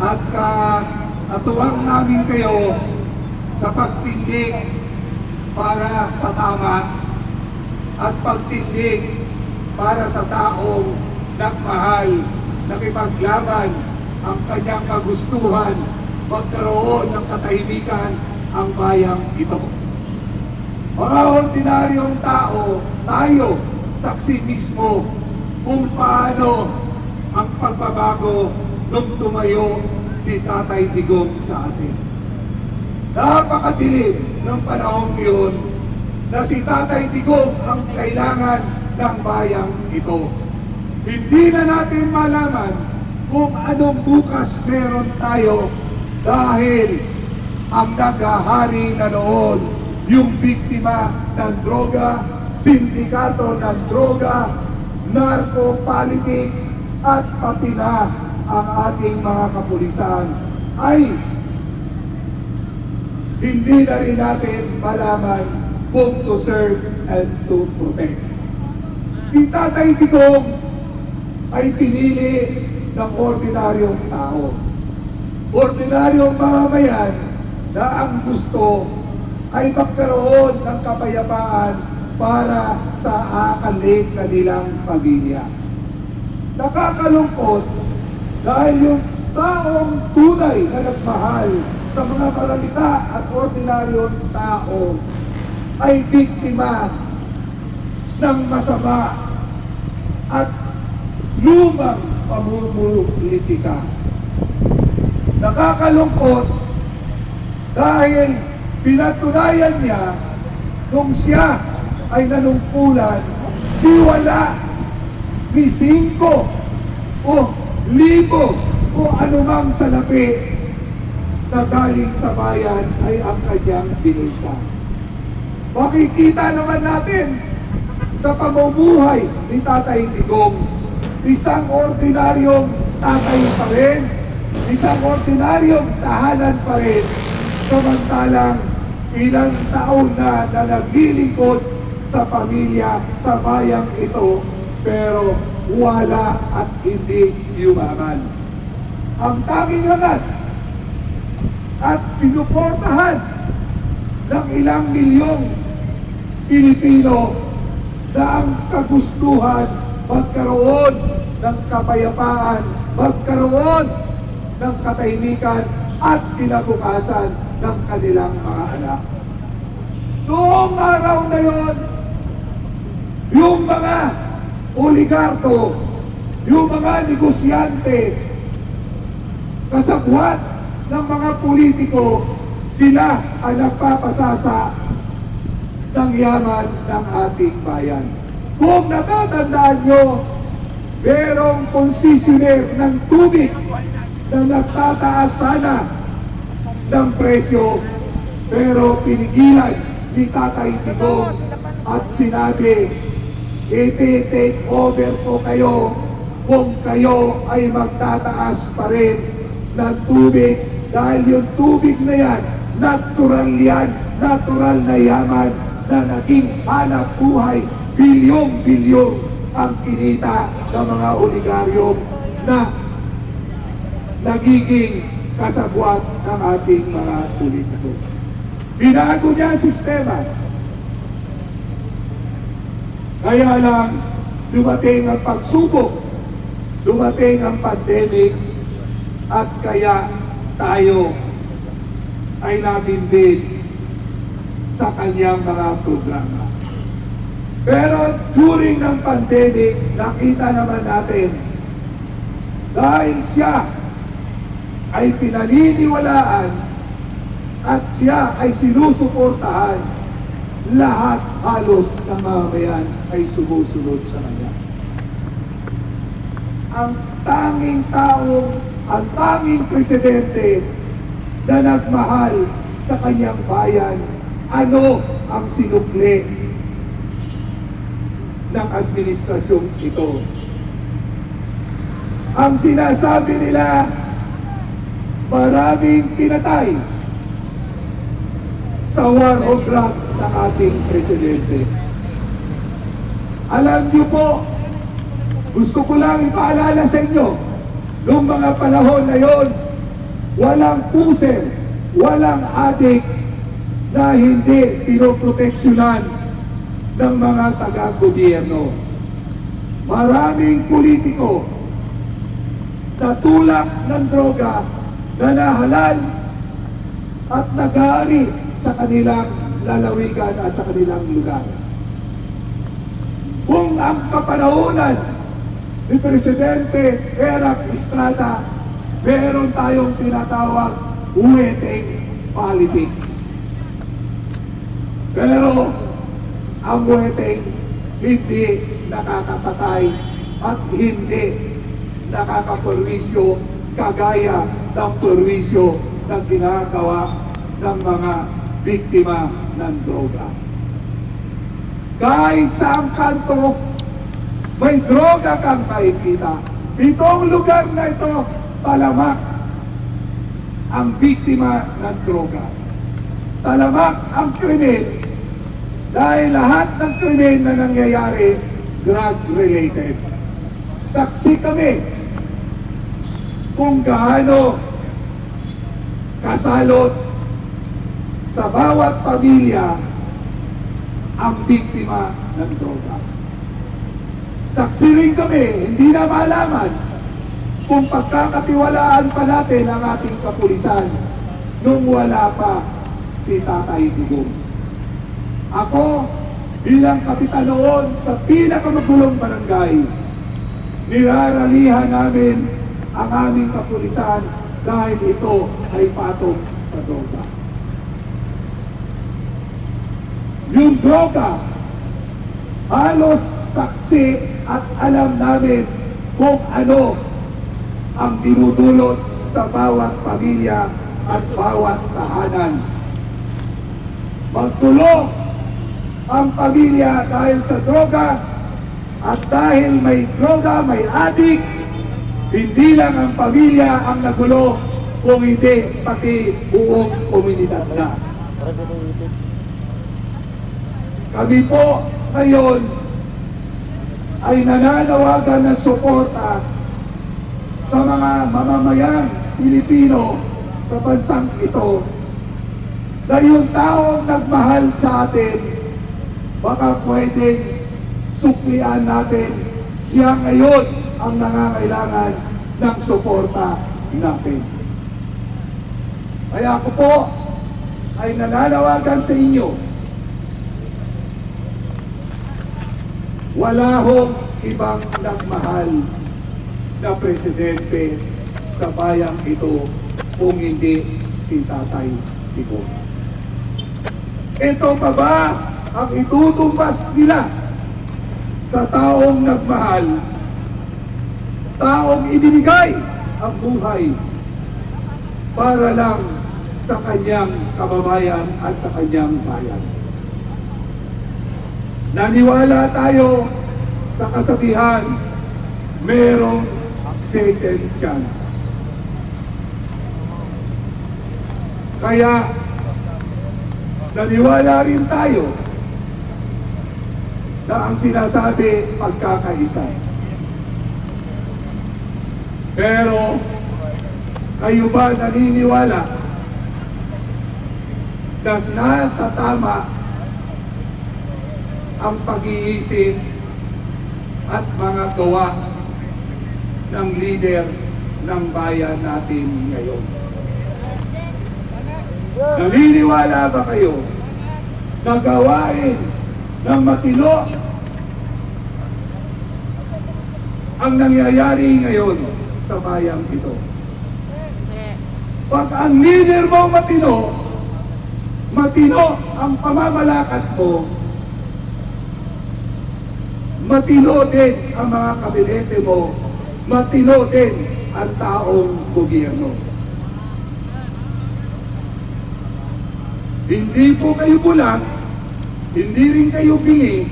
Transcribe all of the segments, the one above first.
at katuwang namin kayo sa pagtindig para sa tama at pagtindig para sa taong nagmahal, nakipaglaban ang kanyang kagustuhan, magkaroon ng katahimikan ang bayang ito. Mga ordinaryong tao, tayo, saksi mismo kung paano ang pagbabago nung tumayo si Tatay Digong sa atin. Napakadilim ng panahon yun na si Tatay Digong ang kailangan ng bayang ito. Hindi na natin malaman kung anong bukas meron tayo dahil ang naghahari na noon yung biktima ng droga, sindikato ng droga, narco-politics at pati na ang ating mga kapulisan ay hindi na rin natin malaman kung to serve and to protect. Si Tatay Digong ay pinili ng ordinaryong tao. Ordinaryong mamamayan na ang gusto ay magkaroon ng kapayapaan para sa akalik kanilang pamilya. Nakakalungkot dahil yung taong tunay na nagmahal sa mga malalita at ordinaryong tao ay biktima ng masama at lumang pamumulitika. Nakakalungkot dahil pinatunayan niya nung siya ay nanungkulan, di wala ni 5 o 1,000 o anumang salapi na galing sa bayan ay ang kanyang binulsa. Makikita naman natin sa pamumuhay ni Tatay Digong, isang ordinaryong tatay pa rin, isang ordinaryong tahanan pa rin, samantalang ilang taon na naglilingkod sa pamilya, sa bayang ito, pero wala at hindi yumaman. Ang tanging langat at sinuportahan ng ilang milyong Pilipino na ang kagustuhan magkaroon ng kapayapaan, magkaroon ng katahimikan at kinabukasan ng kanilang mga anak. Noong araw na yon, yung mga oligarko, yung mga negosyante, kasabwat ng mga politiko, sila ang nagpapasasa ng yaman ng ating bayan. Kung natatandaan nyo, merong concessionaire ng tubig na nagtataas sana ng presyo, pero pinigilan ni Tatay Digong at sinabi, iti-take over po kayo kung kayo ay magtataas pa rin ng tubig dahil yung tubig na yan, natural na yaman na naging hanap buhay, bilyong-bilyong ang kinita ng mga oligaryong na nagiging kasabwat ng ating mga politiko. Binago niya ang sistema. Kaya lang, dumating ang pagsubok, dumating ang pandemic, at kaya tayo ay nabimbig sa kanyang mga programa. Pero during ng pandemic, nakita naman natin dahil siya ay pinaniniwalaan at siya ay sinusuportahan, lahat halos ng mamamayan ay sumusunod sa kanya. Ang tanging taong, ang tanging presidente na nagmahal sa kanyang bayan, ano ang sinukli ng administrasyong ito? Ang sinasabi nila, maraming pinatay sa war on drugs ng ating presidente. Alam niyo po, gusto ko lang ipaalala sa inyo, noong mga panahon na yon, walang puser, walang adik na hindi pinoproteksyonan ng mga taga-gobyerno. Maraming politiko na tulak ng droga na nahalal at nag-aari sa kanilang lalawigan at sa kanilang lugar. Kung ang kapanahunan ni Presidente Erac Estrada, meron tayong tinatawag weteng politics. Pero ang weteng hindi nakakapatay at hindi nakakapurwisyo kagaya ng purwisyo na ginagawa ng mga biktima ng droga. Kahit sa ang kanto, may droga kang makikita. Itong lugar na ito, talamak ang biktima ng droga. Talamak ang krimen dahil lahat ng krimen na nangyayari, drug-related. Saksi kami kung gaano kasalot sa bawat pamilya ang biktima ng droga. Saksi rin kami, hindi na malaman kung pagkakatiwalaan pa natin ang ating kapulisan nung wala pa si Tatay Digong. Ako, bilang kapitan noon sa pinakamagulong barangay, niraralihan namin ang aming kapulisan dahil ito ay patong sa droga. Yung droga, halos saksi at alam namin kung ano ang dinudulot sa bawat pamilya at bawat tahanan. Magtulong ang pamilya dahil sa droga at dahil may droga, may adik, hindi lang ang pamilya ang nagulo, kung hindi pati buong komunidad na. Kami po ngayon ay nananawagan ng suporta sa mga mamamayang Pilipino sa bansang ito na yung taong nagmahal sa atin, baka pwedeng suklian natin siya ngayon ang nangangailangan ng suporta natin. Kaya ako po ay nananawagan sa inyo, wala hong ibang nagmahal na presidente sa bayang ito kung hindi si Tatay Digong. Ito pa ba ang itutumbas nila sa taong nagmahal, taong ibinigay ang buhay para lang sa kanyang kababayan at sa kanyang bayan? Naniwala tayo sa kasabihan, merong second chance. Kaya, naniwala rin tayo na ang sinasabi pagkakaisa. Pero, kayo ba naniniwala na nasa tama ang pag-iisip at mga gawa ng leader ng bayan natin ngayon? Naniniwala ba kayo na gawain ng matino ang nangyayari ngayon sa bayang ito? Pag ang leader mo matino ang pamamalakad mo, matino din ang mga kabinete mo, matino din ang taong gobyerno. Hindi po kayo bulang, hindi rin kayo bingi.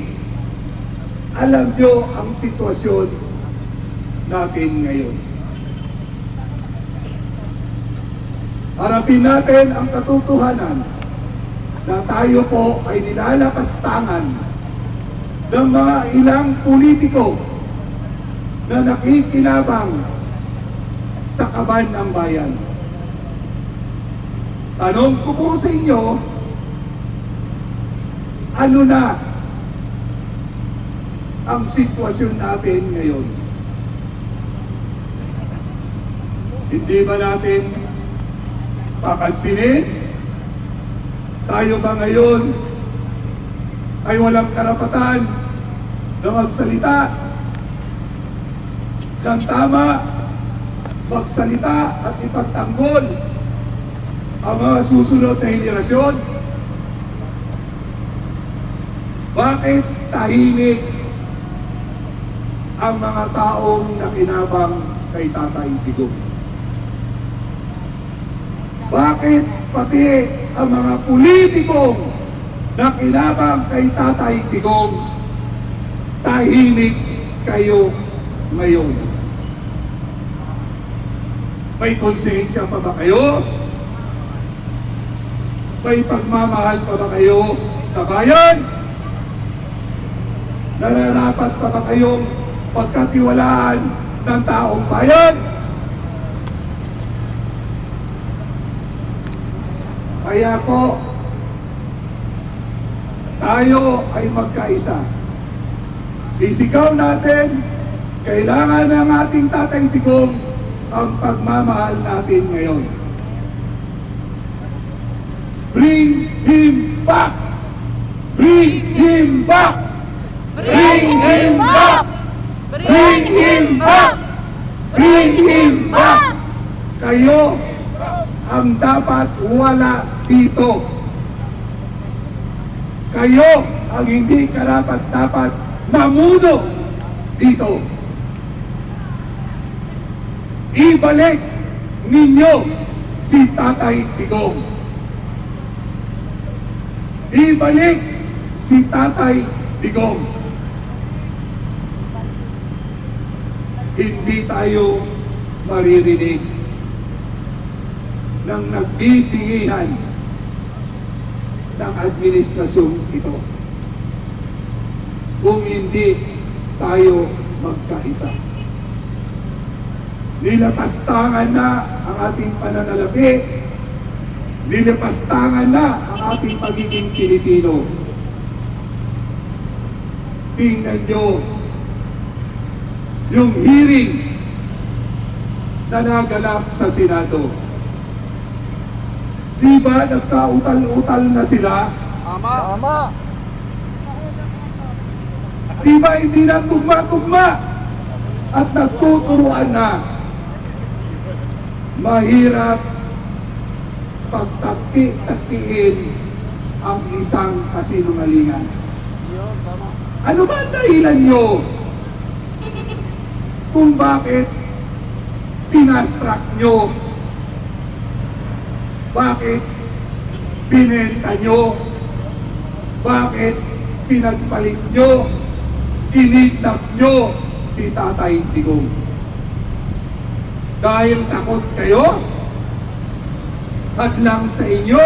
Alam nyo ang sitwasyon natin ngayon. Harapin natin ang katotohanan na tayo po ay nilalapastangan ng mga ilang politiko na nakikinabang sa kaban ng bayan. Tanong ko po sa inyo, ano na ang sitwasyon natin ngayon? Hindi ba natin papansinin? Tayo ba ngayon ay walang karapatan na magsalita ng tama, magsalita at ipagtanggol ang mga susunod na henerasyon? Bakit tahimik ang mga taong nakinabang kay Tatay Digong? Bakit pati ang mga politikong nakinabang kay Tatay Digong tahimik kayo ngayon? May konsensya pa ba kayo? May pagmamahal pa ba kayo sa bayan? Nararapat pa ba kayong pagkatiwalaan ng taong bayan? Kaya po, tayo ay magkaisa. Isigaw natin, kailangan ng ating Tatay Digong ang pagmamahal natin ngayon. Bring him back! Bring him back! Bring him back! Bring him back! Bring him back! Kayo ang dapat wala dito. Kayo ang hindi karapat-dapat mamuno dito. Ibalik ninyo si Tatay Digong. Ibalik si Tatay Digong. Hindi tayo maririnig ng nagbibingihan ng administrasyong ito kung hindi tayo magkaisa. Nilapastangan na ang ating pananalapi, nilapastangan na ang ating pagiging Pilipino. Tingnan nyo yung hearing na naganap sa Senado. Di ba nagkautal-utal na sila? Tama. Di ba hindi na tugma-tugma at nagtuturuan na? Mahirap pagtakti-taktiin ang isang kasinungalingan. Ano ba ang dahilan nyo kung bakit pinastruck nyo? Bakit binenta nyo? Bakit pinagpalit nyo? Kinidnap nyo si Tatay Digong? Dahil takot kayo? Hadlang sa inyo?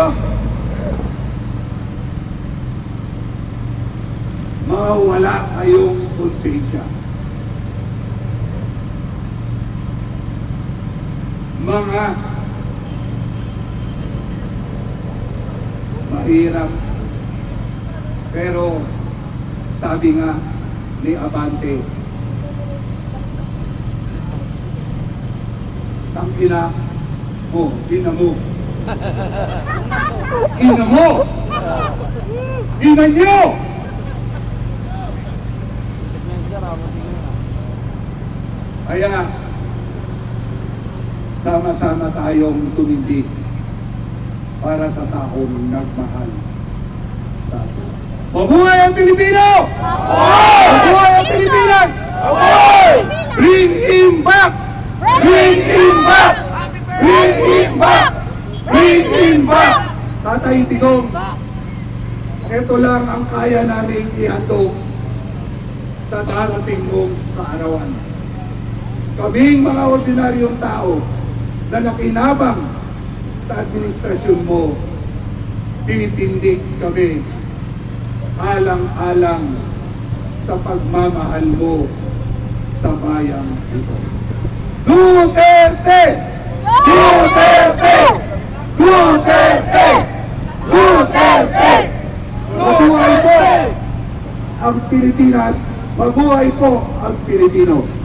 Mawala kayong konsensya. Mga mahirap, pero sabi nga ni Abante, tangina mo, ina mo, ina mo, ina nyo. Kaya sama-sama tayong tumindig para sa taong nagmahal sa atin. Mabuhay ang Pilipino! Mabuhay ang Pilipinas! Bring him back! Bring him back! Bring him back! Bring him back! Tatay Digong, ito lang ang kaya namin ihandog sa darating mong kaarawan. Kaming mga ordinaryong tao na nakinabang sa administrasyon mo, titindig kami alang-alang sa pagmamahal mo sa bayang ito. Duterte! Duterte! Duterte! ang Pilipinas, mabuhay po ang Pilipino.